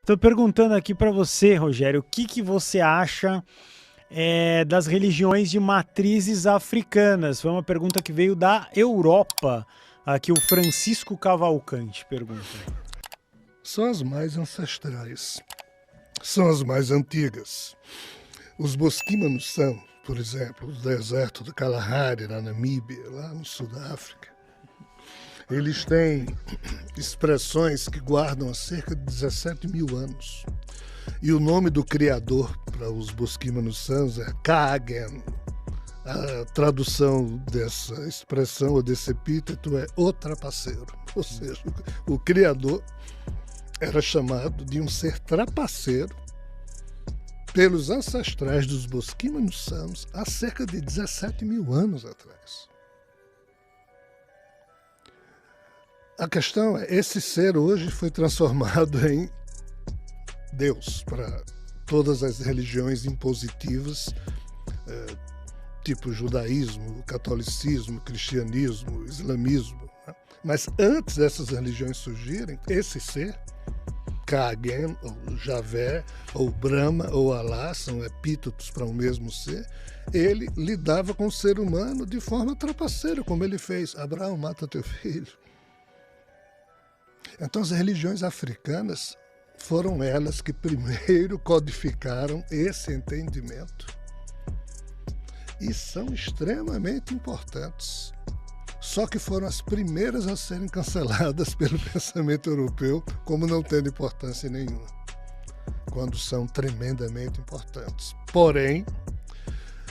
Estou perguntando aqui para você, Rogério, o que que você acha das religiões de matrizes africanas? Foi uma pergunta que veio da Europa. Aqui o Francisco Cavalcante pergunta. São as mais ancestrais, são as mais antigas. Os Bosquimanuçã, por exemplo, do deserto do Kalahari, na Namíbia, lá no sul da África, eles têm expressões que guardam há cerca de 17 mil anos. E o nome do criador para os Bosquimanuçãs é Kaagen. A tradução dessa expressão ou desse epíteto é o trapaceiro. Ou seja, o criador era chamado de um ser trapaceiro pelos ancestrais dos Bosquimanuçãs há cerca de 17 mil anos atrás. A questão é, esse ser hoje foi transformado em Deus para todas as religiões impositivas, tipo judaísmo, catolicismo, cristianismo, islamismo. Né? Mas antes dessas religiões surgirem, esse ser, Kaagen, ou Javé, ou Brahma, ou Alá, são epítetos para o mesmo ser, ele lidava com o ser humano de forma trapaceira, como ele fez. Abraão, mata teu filho. Então as religiões africanas foram elas que primeiro codificaram esse entendimento e são extremamente importantes. Só que foram as primeiras a serem canceladas pelo pensamento europeu como não tendo importância nenhuma, quando são tremendamente importantes. Porém,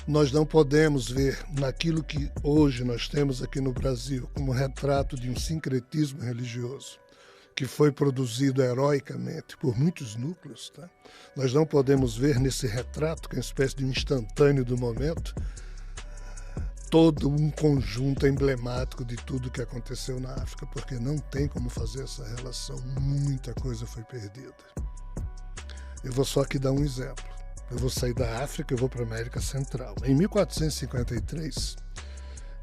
nós não podemos ver naquilo que hoje nós temos aqui no Brasil como retrato de um sincretismo religioso, que foi produzido heroicamente por muitos núcleos, tá? Nós não podemos ver nesse retrato, que é uma espécie de um instantâneo do momento, todo um conjunto emblemático de tudo que aconteceu na África, porque não tem como fazer essa relação, muita coisa foi perdida. Eu vou só aqui dar um exemplo. Eu vou sair da África e vou para a América Central. Em 1453,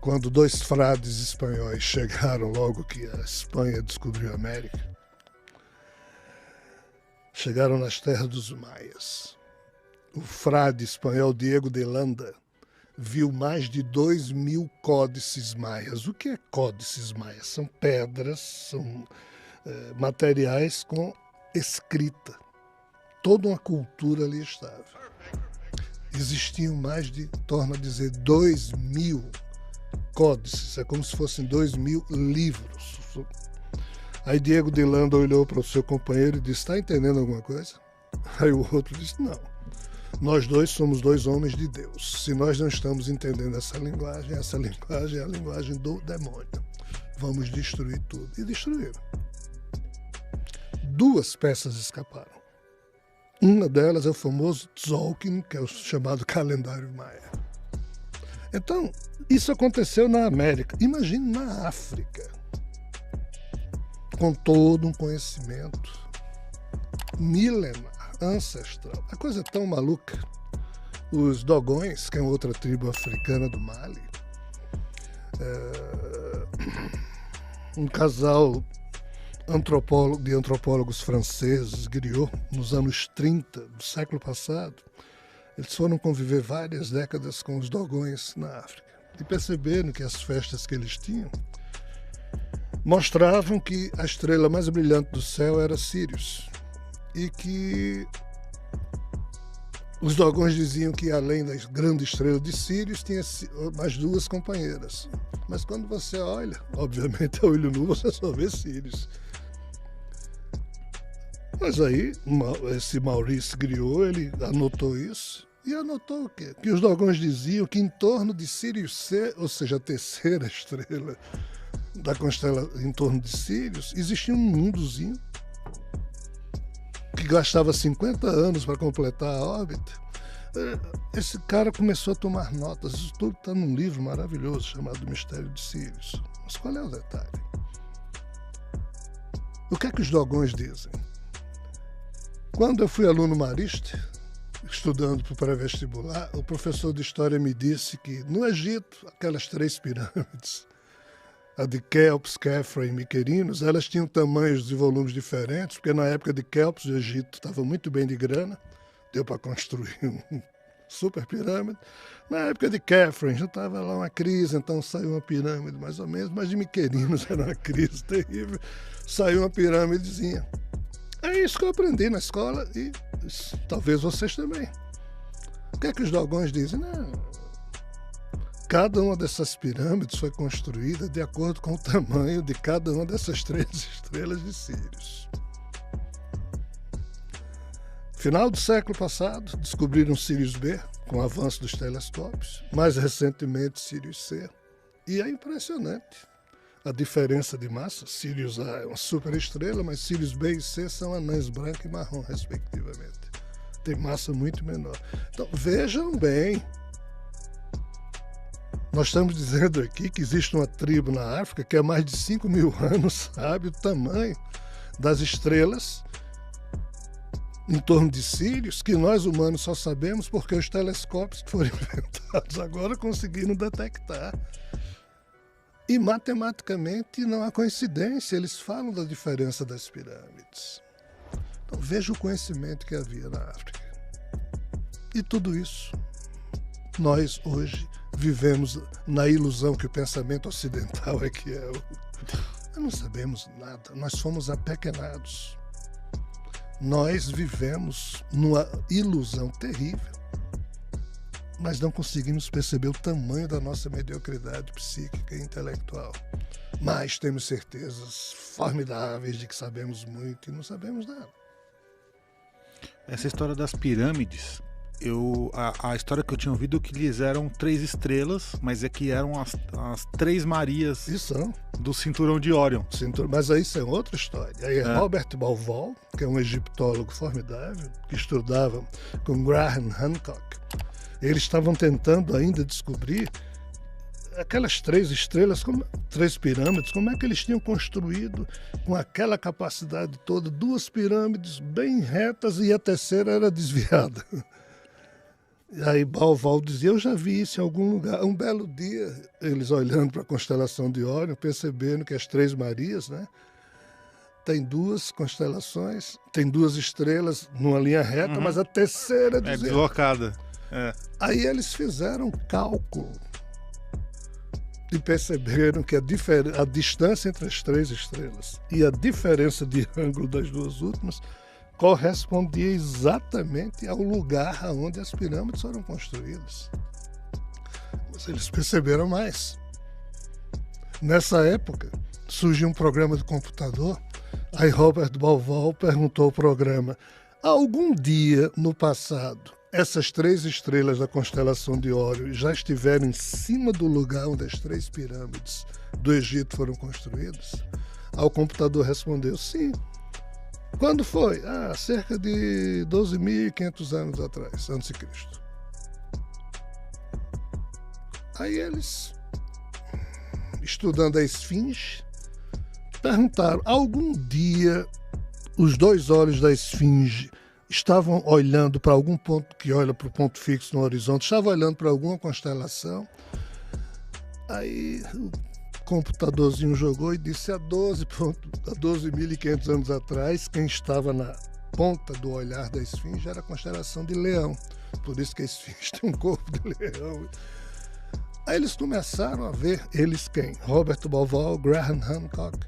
quando dois frades espanhóis chegaram logo que a Espanha descobriu a América, chegaram nas terras dos maias. O frade espanhol Diego de Landa viu mais de 2.000 códices maias. O que é códices maias? São pedras, são materiais com escrita. Toda uma cultura ali estava. Existiam mais de, torno a dizer, 2.000 códices, é como se fossem 2.000 livros. Aí Diego de Landa olhou para o seu companheiro e disse: está entendendo alguma coisa? Aí o outro disse: não. Nós dois somos dois homens de Deus. Se nós não estamos entendendo essa linguagem é a linguagem do demônio. Vamos destruir tudo. E destruíram. 2 peças escaparam. Uma delas é o famoso Tzolk'in, que é o chamado calendário maia. Então, isso aconteceu na América. Imagine na África, com todo um conhecimento milenar, ancestral. A coisa é tão maluca. Os Dogões, que é outra tribo africana do Mali, um casal de antropólogos franceses, Griot, nos anos 30 do século passado, eles foram conviver várias décadas com os Dogões na África e perceberam que as festas que eles tinham mostravam que a estrela mais brilhante do céu era Sírius e que os Dogões diziam que além da grande estrela de Sírius tinha mais 2 companheiras. Mas quando você olha, obviamente a olho nu você só vê Sírius. Mas aí esse Maurice Griot, ele anotou isso. E anotou o quê? Que os Dogões diziam que em torno de Sirius C, ou seja, a terceira estrela da constelação em torno de Sirius, existia um mundozinho que gastava 50 anos para completar a órbita. Esse cara começou a tomar notas. Isso tudo está num livro maravilhoso chamado Mistério de Sirius. Mas qual é o detalhe? O que é que os Dogões dizem? Quando eu fui aluno marista, estudando para o pré-vestibular, o professor de história me disse que no Egito, aquelas 3 pirâmides, a de Kelps, Khafra e Miquerinos, elas tinham tamanhos e volumes diferentes, porque na época de Kelps o Egito estava muito bem de grana, deu para construir um super pirâmide. Na época de Khafra já estava lá uma crise, então saiu uma pirâmide mais ou menos, mas de Miquerinos era uma crise terrível, saiu uma pirâmidezinha. É isso que eu aprendi na escola e talvez vocês também. O que é que os dogões dizem? Não. Cada uma dessas pirâmides foi construída de acordo com o tamanho de cada uma dessas 3 estrelas de Sírius. Final do século passado, descobriram Sirius B, com o avanço dos telescópios, mais recentemente Sirius C. E é impressionante a diferença de massa. Sirius A é uma superestrela, mas Sirius B e C são anãs branca e marrom, respectivamente. Tem massa muito menor. Então, vejam bem, nós estamos dizendo aqui que existe uma tribo na África que há mais de 5.000 anos sabe o tamanho das estrelas em torno de Sírius, que nós humanos só sabemos porque os telescópios que foram inventados agora conseguiram detectar. E matematicamente não há coincidência, eles falam da diferença das pirâmides. Então veja o conhecimento que havia na África. E tudo isso, nós hoje vivemos na ilusão que o pensamento ocidental é que é o... Nós não sabemos nada, nós fomos apequenados. Nós vivemos numa ilusão terrível, mas não conseguimos perceber o tamanho da nossa mediocridade psíquica e intelectual. Mas temos certezas formidáveis de que sabemos muito e não sabemos nada. Essa história das pirâmides, a história que eu tinha ouvido é que eles eram 3 estrelas, mas é que eram as 3 Marias do cinturão de Órion. Mas aí isso é outra história. Aí é Robert Bauval, que é um egiptólogo formidável, que estudava com Graham Hancock. Eles estavam tentando ainda descobrir aquelas 3 estrelas, 3 pirâmides, como é que eles tinham construído com aquela capacidade toda, 2 pirâmides bem retas e a terceira era desviada. E aí Bauval dizia, eu já vi isso em algum lugar. Um belo dia, eles olhando para a constelação de Órion, percebendo que as 3 Marias, né, tem 2 constelações, tem 2 estrelas numa linha reta, mas a terceira é deslocada. Aí eles fizeram um cálculo e perceberam que a distância entre as 3 estrelas e a diferença de ângulo das 2 últimas correspondia exatamente ao lugar onde as pirâmides foram construídas. Mas eles perceberam mais. Nessa época, surgiu um programa de computador, aí Robert Bauval perguntou ao programa, algum dia no passado, essas 3 estrelas da constelação de Órion já estiveram em cima do lugar onde as 3 pirâmides do Egito foram construídas? Aí o computador respondeu, sim. Quando foi? Cerca de 12.500 anos atrás, antes de Cristo. Aí eles, estudando a esfinge, perguntaram, algum dia os 2 olhos da esfinge estavam olhando para algum ponto que olha para o ponto fixo no horizonte, estavam olhando para alguma constelação? Aí o computadorzinho jogou e disse a 12.500 anos atrás, quem estava na ponta do olhar da esfinge era a constelação de Leão. Por isso que a esfinge tem um corpo de leão. Aí eles começaram a ver, eles quem? Robert Bauval, Graham Hancock,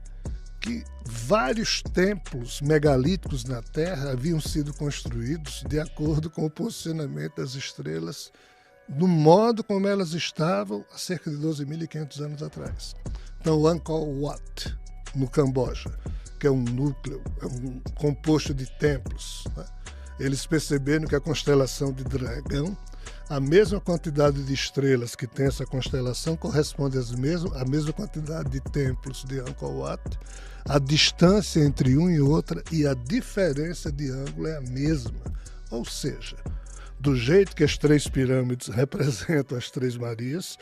que vários templos megalíticos na Terra haviam sido construídos de acordo com o posicionamento das estrelas do modo como elas estavam há cerca de 12.500 anos atrás. Então, o Angkor Wat, no Camboja, que é um núcleo, é um composto de templos, né? Eles perceberam que a constelação de Dragão, a mesma quantidade de estrelas que tem essa constelação corresponde à mesma quantidade de templos de Angkor Wat, a distância entre um e outra e a diferença de ângulo é a mesma. Ou seja, do jeito que as 3 pirâmides representam as 3 Marias,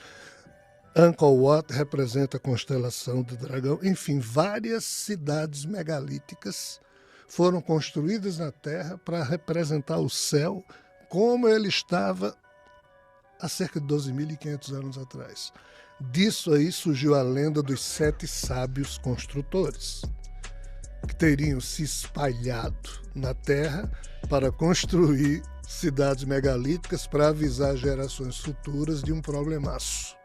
Angkor Wat representa a constelação do Dragão. Enfim, várias cidades megalíticas foram construídas na Terra para representar o céu como ele estava há cerca de 12.500 anos atrás. Disso aí surgiu a lenda dos 7 sábios construtores, que teriam se espalhado na Terra para construir cidades megalíticas para avisar gerações futuras de um problemaço.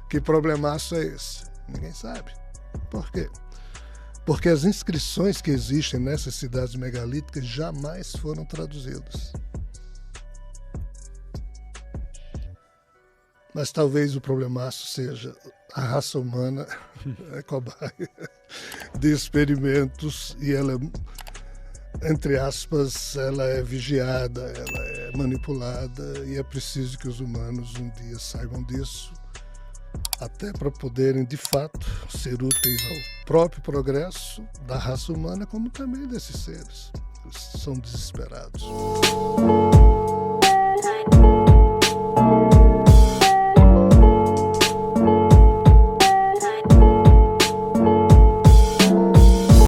Que problemaço é esse? Ninguém sabe. Por quê? Porque as inscrições que existem nessas cidades megalíticas jamais foram traduzidas. Mas talvez o problemaço seja a raça humana é cobaia de experimentos e ela, entre aspas, ela é vigiada, ela é manipulada e é preciso que os humanos um dia saibam disso, até para poderem, de fato, ser úteis ao próprio progresso da raça humana, como também desses seres. Eles são desesperados.